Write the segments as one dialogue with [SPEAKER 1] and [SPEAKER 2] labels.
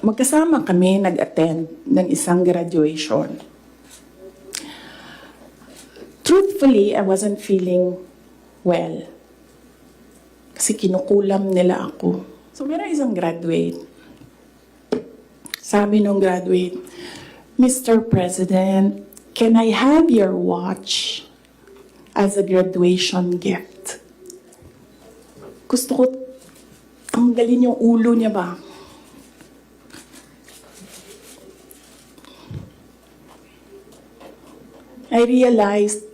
[SPEAKER 1] magkasama kami nag-attend ng isang graduation. Truthfully, I wasn't feeling well. Kasi kinukulam nila ako. So, meron isang graduate. Sabi nung graduate, Mr. President, can I have your watch as a graduation gift? Gusto ko tanggalin yung ulo niya ba? I realized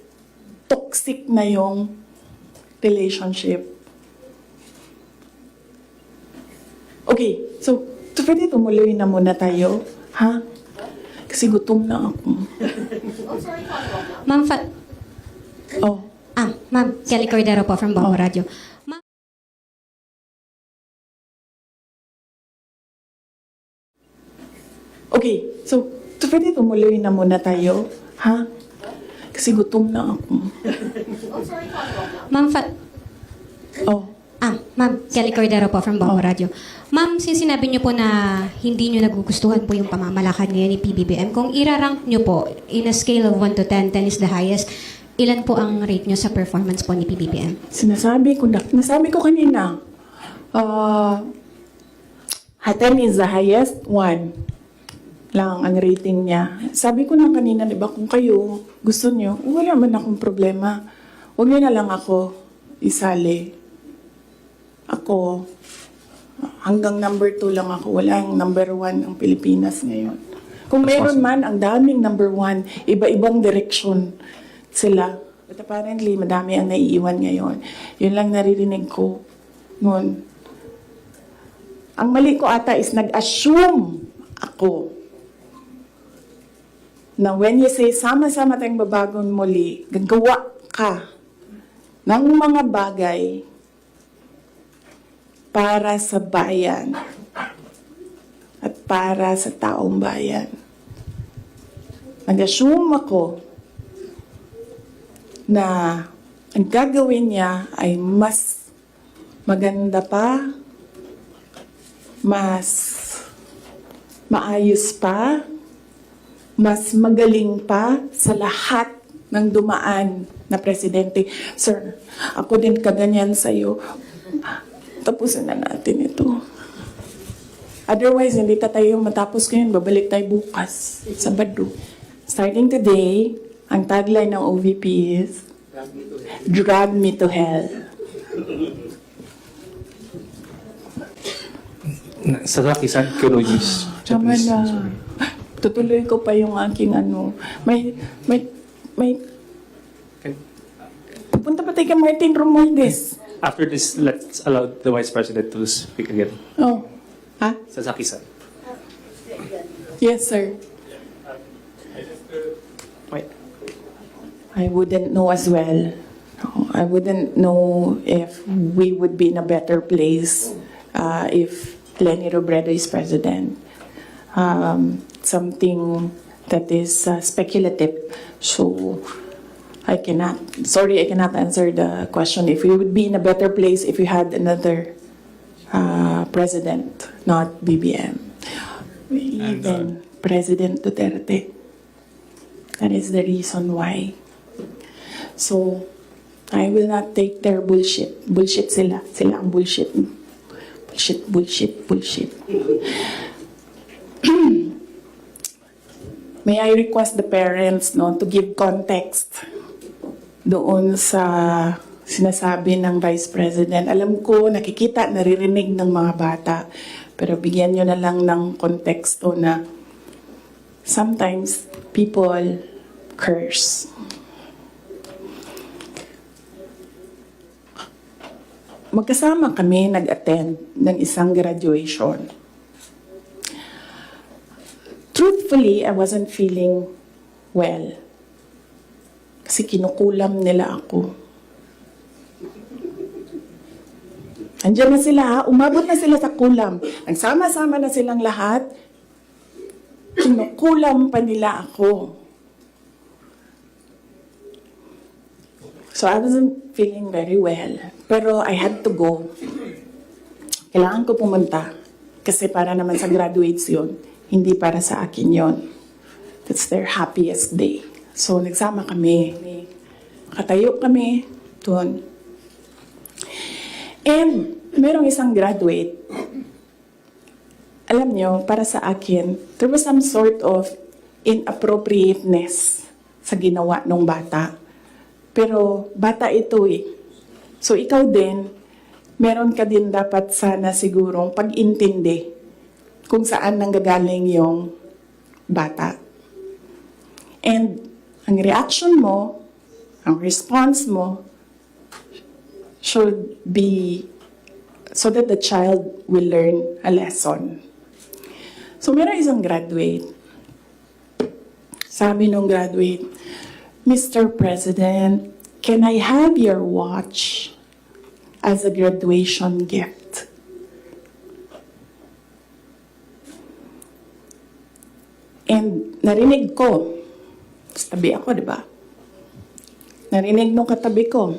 [SPEAKER 1] toxic na yung relationship. Okay, so pwede tumuloy na muna tayo, ha? Kasi gutom na ako.
[SPEAKER 2] Ma'am,
[SPEAKER 1] Oh,
[SPEAKER 2] Ma'am, Kelly Cordero po from Bombo Radio. Ma'am,
[SPEAKER 1] okay, so pwede tumuloy na muna tayo, ha? Kasi gutom na ako.
[SPEAKER 2] Ma'am, Ma'am, Kelly Cordero po from Bombo Radio. Ma'am, since sinabi niyo po na hindi niyo nagugustuhan po yung pamamalakad ngayon ni PBBM, kung irarank niyo po in a scale of 1 to 10, 10 is the highest, ilan po ang rate niyo sa performance po ni PBBM?
[SPEAKER 1] Nasabi ko kanina, 10 is the highest, 1 lang ang rating niya. Sabi ko na kanina, di ba, kung kayo gusto niyo, wala man akong problema. Huwag niyo na lang ako isali. Ako, hanggang number 2 lang ako. Walang number 1 ang Pilipinas ngayon. Kung meron man, ang daming number 1, iba-ibang direksyon sila. But apparently, madami ang naiiwan ngayon. Yun lang naririnig ko noon. Ang mali ko ata is nag-assume ako na when you say, sama-sama tayong babagong muli, gagawa ka ng mga bagay para sa bayan at para sa taong bayan. Nag-assume ako na ang gagawin niya ay mas maganda pa, mas maayos pa, mas magaling pa sa lahat ng dumaan na presidente. Sir, ako din kaganyan sa'yo. Tapusin na natin ito. Otherwise, hindi tayo matapos ngayon. Babalik tayo bukas, Sabado. Starting today, ang tagline ng OVP is, Drag me to hell.
[SPEAKER 3] Sasaki-san, can we use
[SPEAKER 1] Tama
[SPEAKER 3] Japanese?
[SPEAKER 1] na. Tutuloy ko pa yung aking ano. May,
[SPEAKER 3] Okay.
[SPEAKER 1] pupunta pa tayo kay Martin Romualdez.
[SPEAKER 3] After this, let's allow the Vice President to speak again.
[SPEAKER 1] Oh. Ha?
[SPEAKER 3] Sasaki-san.
[SPEAKER 1] Yes, sir.
[SPEAKER 3] Wait.
[SPEAKER 1] I wouldn't know as well. I wouldn't know if we would be in a better place if Leni Robredo is president. Something that is speculative. So, I cannot answer the question if we would be in a better place if we had another president, not BBM. Even President Duterte. That is the reason why. So, I will not take their bullshit. Bullshit sila. Sila ang bullshit. Bullshit. May I request the parents to give context doon sa sinasabi ng Vice President. Alam ko, nakikita, naririnig ng mga bata. Pero bigyan nyo na lang ng konteksto na sometimes people curse. Magkasama kami nag-attend ng isang graduation. Truthfully, I wasn't feeling well. Kasi kinukulam nila ako. Andiyan na sila, ha? Umabot na sila sa kulam. Nagsama-sama na silang lahat. Kinukulam pa nila ako. So I wasn't feeling very well. Pero I had to go. Kailangan ko pumunta. Kasi para naman sa graduates yun, hindi para sa akin yon. That's their happiest day. So, nagsama kami. Nakatayo kami doon. And, merong isang graduate. Alam nyo, para sa akin, there was some sort of inappropriateness sa ginawa ng bata. Pero, bata ito eh. So, ikaw din, meron ka din dapat sana sigurong pag-intindi kung saan nanggagaling yung bata. And ang reaction mo, ang response mo, should be so that the child will learn a lesson. So meron isang graduate. Sabi nung graduate, Mr. President, can I have your watch as a graduation gift? And narinig ko, tabi ako, di ba? Narinig nung katabi ko.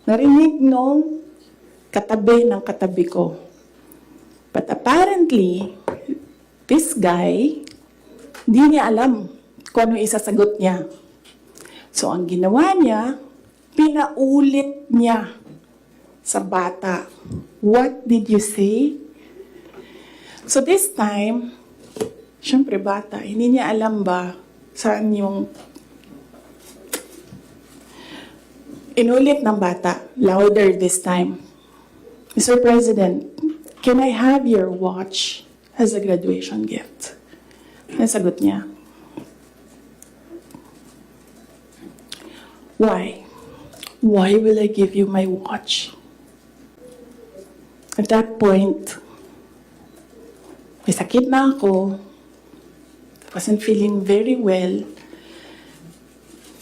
[SPEAKER 1] Narinig nung katabi ng katabi ko. But apparently, this guy, di niya alam kung ano isasagot niya. So, ang ginawa niya, pinaulit niya sa bata. What did you say? So this time, syempre bata, hindi niya alam ba saan yung inulit ng bata, louder this time. Mr. President, can I have your watch as a graduation gift? Nasagot niya. Why? Why will I give you my watch? At that point, may sakit na ako. I wasn't feeling very well.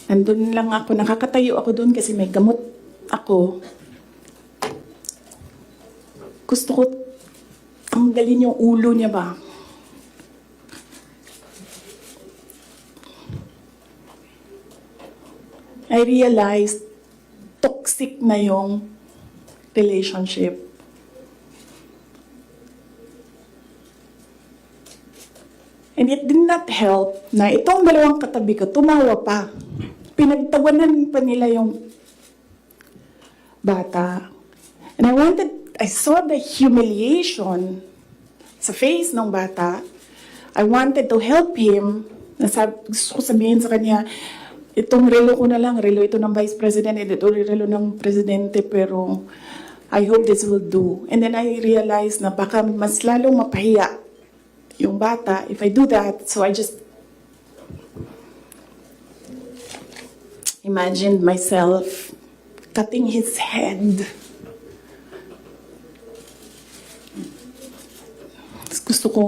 [SPEAKER 1] Nandun lang ako, nakakatayo ako doon kasi may gamot ako. Gusto ko tanggalin yung ulo niya ba? I realized toxic na yung relationship. And it did not help na itong dalawang katabi ko, tumawa pa. Pinagtawanan pa nila yung bata. And I saw the humiliation sa face ng bata. I wanted to help him. Gusto ko sabihin sa kanya, itong relo ko na lang, relo ito ng Vice President, ito relo ng Presidente, pero I hope this will do. And then I realized na baka mas lalong mapahiya yung bata if I do that. So I just imagined myself cutting his head. Gusto ko,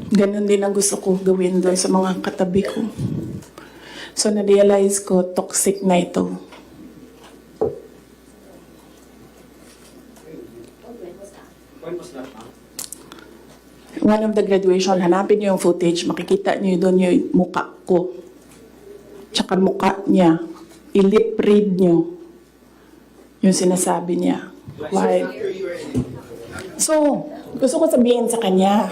[SPEAKER 1] ganun din ang gusto ko gawin doon sa mga katabi ko. So na-realize ko, toxic na ito. One of the graduation, hanapin niyo yung footage, makikita niyo doon yung mukha ko. Tsaka mukha niya. I-lip read niyo yung sinasabi niya. Why? So, gusto ko sabihin sa kanya,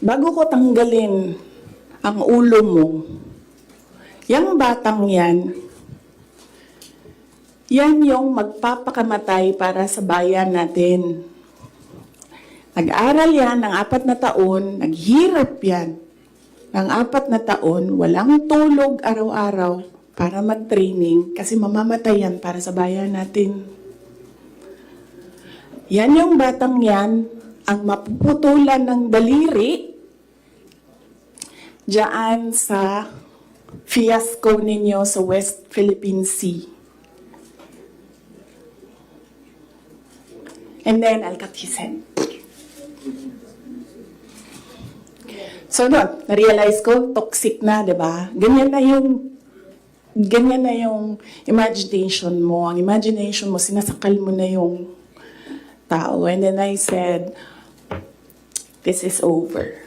[SPEAKER 1] bago ko tanggalin ang ulo mo, yung batang yan yung magpapakamatay para sa bayan natin. Nag-aral yan ng 4 na taon, naghirap yan ng 4 na taon, walang tulog araw-araw para mag-training kasi mamamatay yan para sa bayan natin. Yan yung batang yan, ang mapuputulan ng daliri diyan sa fiasco ninyo sa West Philippine Sea. And then, I'll cut his head. So, doon, na-realize ko, toxic na, di ba? Ganyan na yung imagination mo. Ang imagination mo, sinasakal mo na yung tao. And then I said, this is over.